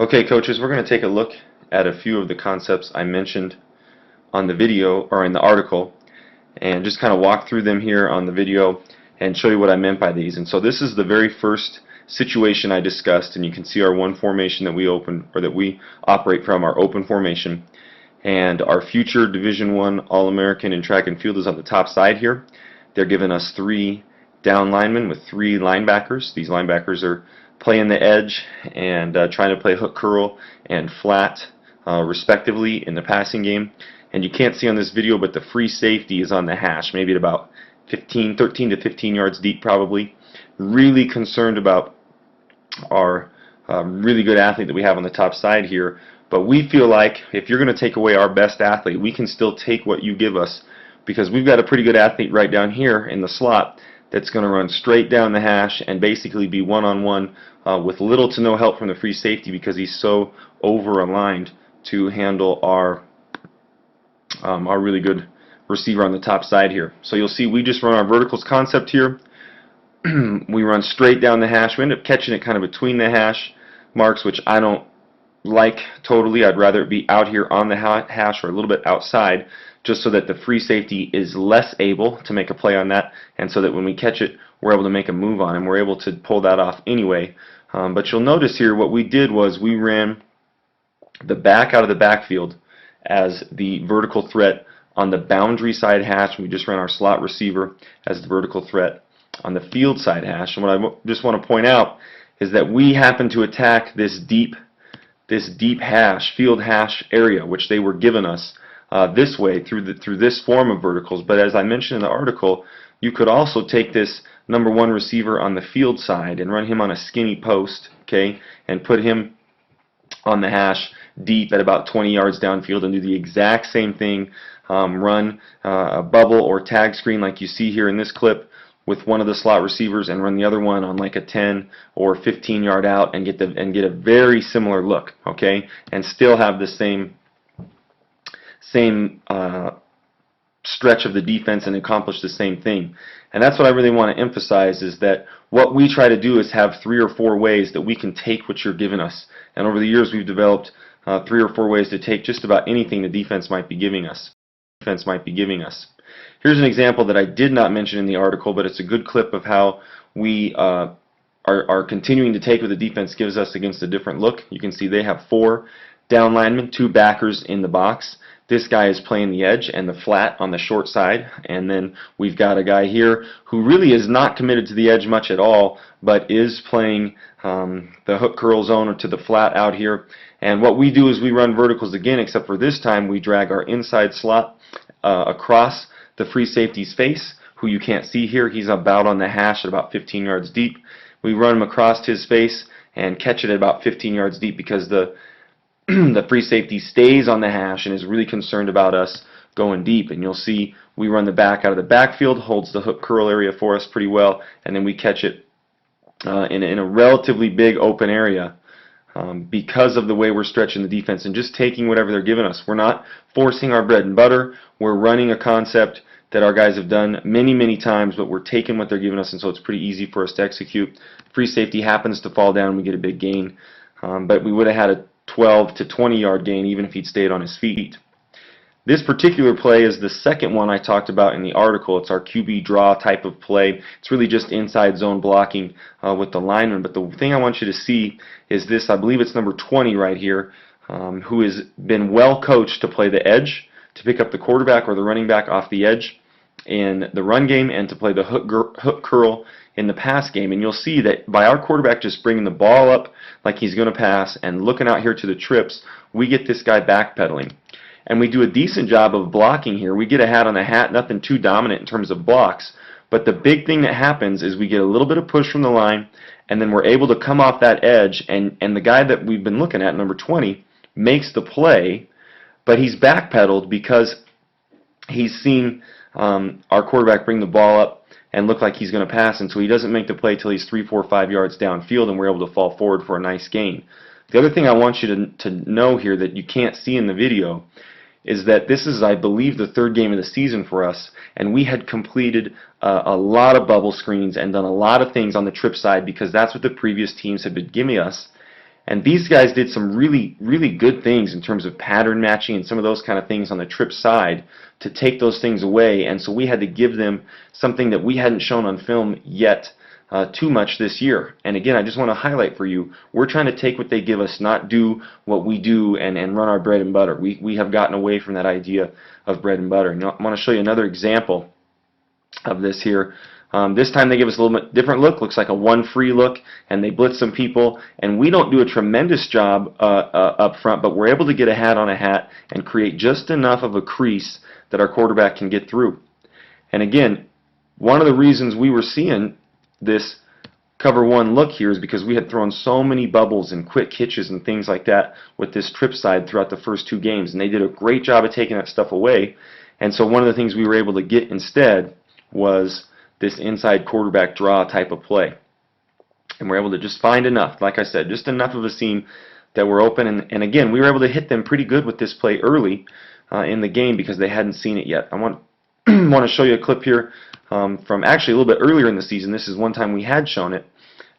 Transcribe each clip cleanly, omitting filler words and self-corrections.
Okay, coaches, we're going to take a look at a few of the concepts I mentioned on the video or in the article and just kind of walk through them here on the video and show you what I meant by these. And so this is the very first situation I discussed, and you can see our one formation that we open or that we operate from, our open formation. And our future Division I All-American in track and field is on the top side here. They're giving us 3 down linemen with 3 linebackers. These linebackers are playing the edge and trying to play hook curl and flat respectively in the passing game. And you can't see on this video, but the free safety is on the hash, maybe at about 13 to 15 yards deep probably. Really concerned about our really good athlete that we have on the top side here. But we feel like if you're going to take away our best athlete, we can still take what you give us, because we've got a pretty good athlete right down here in the slot that's going to run straight down the hash and basically be one-on-one with little to no help from the free safety, because he's so over-aligned to handle our really good receiver on the top side here. So you'll see we just run our verticals concept here. We run straight down the hash. We end up catching it kind of between the hash marks, which I don't like totally. I'd rather it be out here on the hash or a little bit outside, just so that the free safety is less able to make a play on that, and so that when we catch it, we're able to make a move on him. We're able to pull that off anyway. But you'll notice here what we did was we ran the back out of the backfield as the vertical threat on the boundary side hash. We just ran our slot receiver as the vertical threat on the field side hash. And what I just want to point out is that we happen to attack this deep hash, field hash area, which they were giving us this way through this form of verticals. But as I mentioned in the article, you could also take this number 1 receiver on the field side and run him on a skinny post, okay, and put him on the hash deep at about 20 yards downfield and do the exact same thing. Run a bubble or tag screen like you see here in this clip with one of the slot receivers, and run the other one on like a 10 or 15 yard out and get a very similar look, okay, and still have the same stretch of the defense and accomplish the same thing. And that's what I really want to emphasize, is that what we try to do is have 3 or 4 ways that we can take what you're giving us. And over the years we've developed 3 or 4 ways to take just about anything the defense might be giving us. Here's an example that I did not mention in the article, but it's a good clip of how we are continuing to take what the defense gives us against a different look. You can see they have 4 down linemen, 2 backers in the box. This guy is playing the edge and the flat on the short side, and then we've got a guy here who really is not committed to the edge much at all, but is playing the hook curl zone or to the flat out here. And what we do is we run verticals again, except for this time we drag our inside slot across the free safety's face, who you can't see here. He's about on the hash at about 15 yards deep. We run him across his face and catch it at about 15 yards deep, because the free safety stays on the hash and is really concerned about us going deep. And you'll see we run the back out of the backfield, holds the hook curl area for us pretty well, and then we catch it in a relatively big open area because of the way we're stretching the defense and just taking whatever they're giving us. We're not forcing our bread and butter. We're running a concept that our guys have done many times, but we're taking what they're giving us, and so it's pretty easy for us to execute. Free safety happens to fall down, we get a big gain, but we would have had a 12 to 20 yard gain even if he'd stayed on his feet. This particular play is the second one I talked about in the article. It's our QB draw type of play. It's really just inside zone blocking with the lineman. But the thing I want you to see is this, I believe it's number 20 right here, who has been well coached to play the edge, to pick up the quarterback or the running back off the edge in the run game, and to play the hook curl in the pass game. And you'll see that by our quarterback just bringing the ball up like he's going to pass and looking out here to the trips, we get this guy backpedaling. And we do a decent job of blocking here. We get a hat on the hat, nothing too dominant in terms of blocks. But the big thing that happens is we get a little bit of push from the line, and then we're able to come off that edge, and the guy that we've been looking at, number 20, makes the play, but he's backpedaled because he's seen our quarterback bring the ball up and look like he's going to pass, and so he doesn't make the play till he's 3, 4, 5 yards downfield, and we're able to fall forward for a nice gain. The other thing I want you to know here that you can't see in the video is that this is, I believe, the 3rd game of the season for us, and we had completed a lot of bubble screens and done a lot of things on the trip side, because that's what the previous teams had been giving us. And these guys did some really good things in terms of pattern matching and some of those kind of things on the trip side to take those things away. And so we had to give them something that we hadn't shown on film yet too much this year. And again, I just want to highlight for you, we're trying to take what they give us, not do what we do and run our bread and butter. We have gotten away from that idea of bread and butter. Now, I want to show you another example of this here. This time they give us a little bit different look. Looks like a one free look, and they blitz some people. And we don't do a tremendous job up front, but we're able to get a hat on a hat and create just enough of a crease that our quarterback can get through. And again, one of the reasons we were seeing this cover one look here is because we had thrown so many bubbles and quick hitches and things like that with this trip side throughout the first two games. And they did a great job of taking that stuff away. And so one of the things we were able to get instead was this inside quarterback draw type of play. And we're able to just find enough, like I said, just enough of a seam that we're open. And again, we were able to hit them pretty good with this play early in the game because they hadn't seen it yet. I want to show you a clip here from actually a little bit earlier in the season. This is one time we had shown it.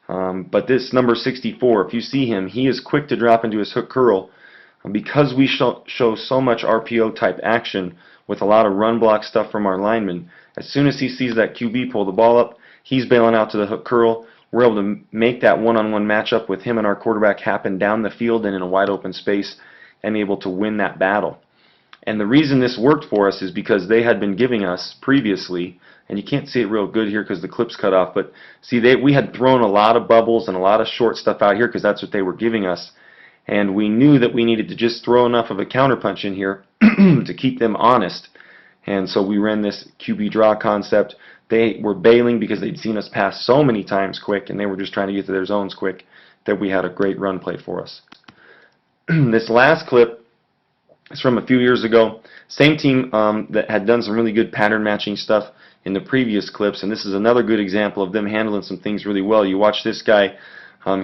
But this number 64, if you see him, he is quick to drop into his hook curl. Because we show so much RPO type action with a lot of run block stuff from our linemen, as soon as he sees that QB pull the ball up, he's bailing out to the hook curl. We're able to make that one-on-one matchup with him and our quarterback happen down the field and in a wide open space and able to win that battle. And the reason this worked for us is because they had been giving us previously, and you can't see it real good here because the clip's cut off, but see, we had thrown a lot of bubbles and a lot of short stuff out here because that's what they were giving us. And we knew that we needed to just throw enough of a counterpunch in here to keep them honest. And so we ran this QB draw concept. They were bailing because they'd seen us pass so many times quick, and they were just trying to get to their zones quick, that we had a great run play for us. This last clip is from a few years ago. Same team that had done some really good pattern matching stuff in the previous clips, and this is another good example of them handling some things really well. You watch this guy.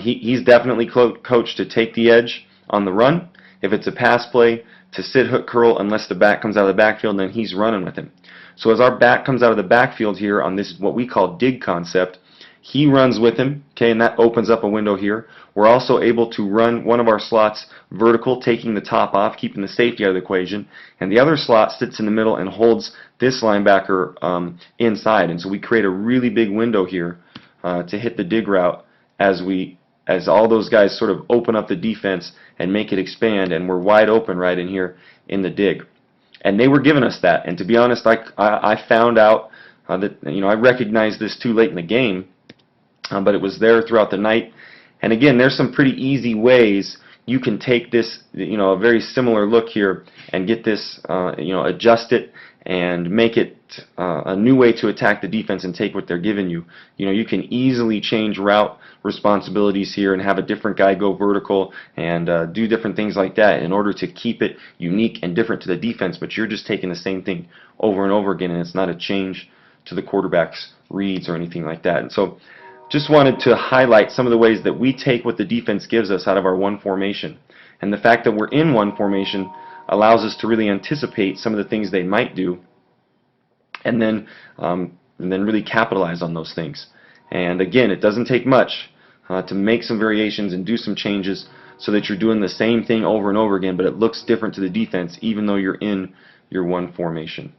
He's definitely coached to take the edge on the run. If it's a pass play, to sit hook curl unless the back comes out of the backfield, then he's running with him. So as our back comes out of the backfield here on this what we call dig concept, he runs with him, okay, and that opens up a window here. We're also able to run one of our slots vertical, taking the top off, keeping the safety out of the equation, and the other slot sits in the middle and holds this linebacker inside. And so we create a really big window here to hit the dig route as all those guys sort of open up the defense and make it expand, and we're wide open right in here in the dig. And they were giving us that. And to be honest, I found out that I recognized this too late in the game, but it was there throughout the night. And again, there's some pretty easy ways you can take this, a very similar look here and get this, adjust it and make it a new way to attack the defense and take what they're giving you. You can easily change route responsibilities here and have a different guy go vertical and do different things like that in order to keep it unique and different to the defense, but you're just taking the same thing over and over again, and it's not a change to the quarterback's reads or anything like that. And so just wanted to highlight some of the ways that we take what the defense gives us out of our one formation. And the fact that we're in one formation allows us to really anticipate some of the things they might do and then really capitalize on those things. And again, it doesn't take much to make some variations and do some changes so that you're doing the same thing over and over again, but it looks different to the defense even though you're in your one formation.